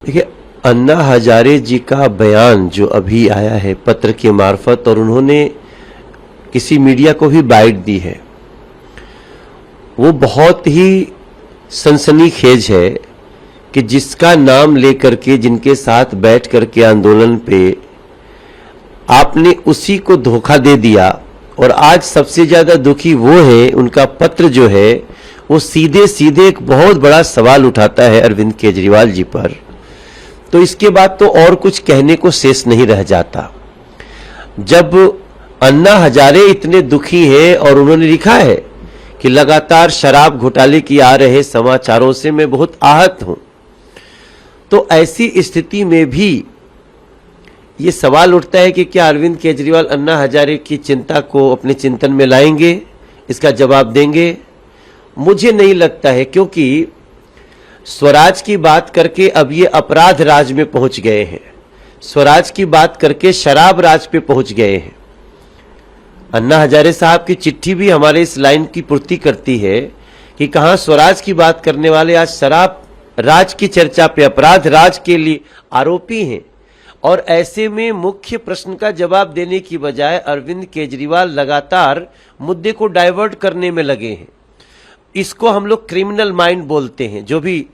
देखिए, अन्ना हजारे जी का बयान जो अभी आया है पत्र के मार्फत, और उन्होंने किसी मीडिया को भी बाइट दी है, वो बहुत ही सनसनीखेज है कि जिसका नाम लेकर के, जिनके साथ बैठ करके आंदोलन पे आपने उसी को धोखा दे दिया। और आज सबसे ज्यादा दुखी वो है, उनका पत्र जो है वो सीधे सीधे एक बहुत बड़ा सवाल उठाता है अरविंद केजरीवाल जी पर। तो इसके बाद तो और कुछ कहने को शेष नहीं रह जाता। जब अन्ना हजारे इतने दुखी हैं और उन्होंने लिखा है कि लगातार शराब घोटाले की आ रहे समाचारों से मैं बहुत आहत हूं, तो ऐसी स्थिति में भी ये सवाल उठता है कि क्या अरविंद केजरीवाल अन्ना हजारे की चिंता को अपने चिंतन में लाएंगे, इसका जवाब देंगे? मुझे नहीं लगता है, क्योंकि स्वराज की बात करके अब ये अपराध राज में पहुंच गए हैं, स्वराज की बात करके शराब राज पे पहुंच गए हैं। अन्ना हजारे साहब की चिट्ठी भी हमारे इस लाइन की पूर्ति करती है कि कहां स्वराज की बात करने वाले आज शराब राज की चर्चा पे, अपराध राज के लिए आरोपी हैं। और ऐसे में मुख्य प्रश्न का जवाब देने की बजाय अरविंद केजरीवाल लगातार मुद्दे को डाइवर्ट करने में लगे हैं। इसको हम लोग क्रिमिनल माइंड बोलते हैं, जो भी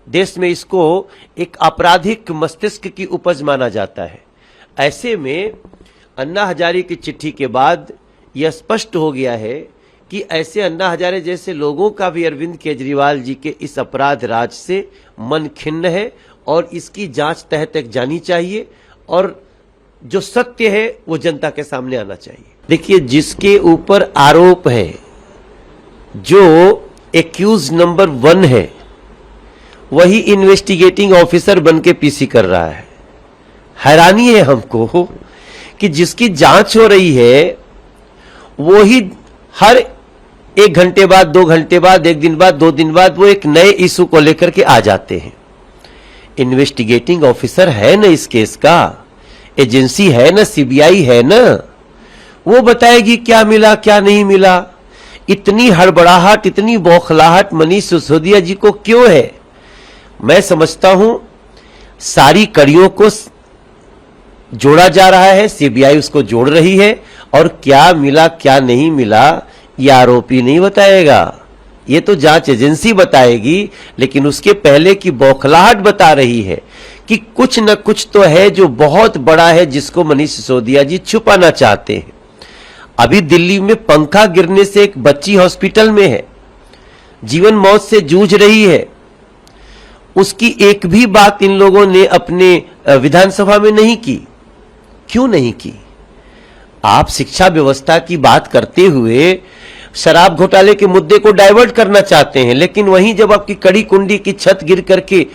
देश में इसको एक आपराधिक मस्तिष्क की उपज माना जाता है। ऐसे में अन्ना हजारे की चिट्ठी के बाद यह स्पष्ट हो गया है कि ऐसे अन्ना हजारे जैसे लोगों का भी अरविंद केजरीवाल जी के इस अपराध राज से मन खिन्न है और इसकी जांच तह तक जानी चाहिए और जो सत्य है वो जनता के सामने आना चाहिए। देखिए, जिसके ऊपर आरोप है, जो एक्यूज नंबर 1 है, वही इन्वेस्टिगेटिंग ऑफिसर बन के पीसी कर रहा है। हैरानी है हमको कि जिसकी जांच हो रही है वो ही हर 1 घंटे बाद, 2 घंटे बाद, 1 दिन बाद, 2 दिन बाद वो एक नए इशू को लेकर के आ जाते हैं। इन्वेस्टिगेटिंग ऑफिसर है ना इस केस का, एजेंसी है ना, सीबीआई है ना, वो बताएगी क्या मिला क्या नहीं मिला। इतनी हड़बड़ाहट, इतनी बौखलाहट मनीष सिसोदिया जी को क्यों है? मैं समझता हूं सारी कड़ियों को जोड़ा जा रहा है, सीबीआई उसको जोड़ रही है, और क्या मिला क्या नहीं मिला ये आरोपी नहीं बताएगा, ये तो जांच एजेंसी बताएगी। लेकिन उसके पहले की बौखलाहट बता रही है कि कुछ न कुछ तो है जो बहुत बड़ा है, जिसको मनीष सिसोदिया जी छुपाना चाहते हैं। अभी दिल्ली में पंखा गिरने से एक बच्ची हॉस्पिटल में है, जीवन मौत से जूझ रही है, उसकी एक भी बात इन लोगों ने अपने विधानसभा में नहीं की। क्यों नहीं की? आप शिक्षा व्यवस्था की बात करते हुए शराब घोटाले के मुद्दे को डाइवर्ट करना चाहते हैं, लेकिन वहीं जब आपकी कड़ी कुंडी की छत गिर करके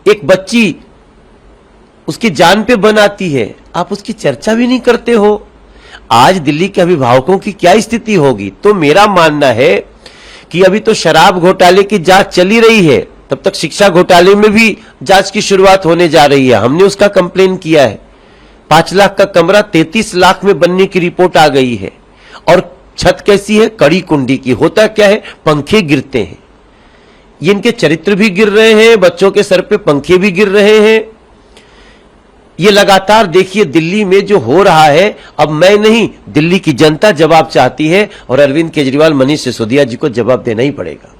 एक बच्ची उसकी जान पे बन आती है, आप उसकी चर्चा भी नहीं करते हो। आज दिल्ली के अभिभावकों की क्या स्थिति होगी? तो मेरा मानना है कि अभी तो शराब घोटाले की जांच चली रही है, तब तक शिक्षा घोटाले में भी जांच की शुरुआत होने जा रही है। हमने उसका कंप्लेन किया है। 5 लाख का कमरा 33 लाख में बनने की रिपोर्ट आ गई है, और छत कैसी है? कड़ी कुंडी की। होता क्या है? पंखे गिरते हैं, ये इनके चरित्र भी गिर रहे हैं, बच्चों के सर पे पंखे भी गिर रहे हैं। ये लगातार देखिए दिल्ली में जो हो रहा है, अब मैं नहीं, दिल्ली की जनता जवाब चाहती है, और अरविंद केजरीवाल, मनीष सिसोदिया जी को जवाब देना ही पड़ेगा।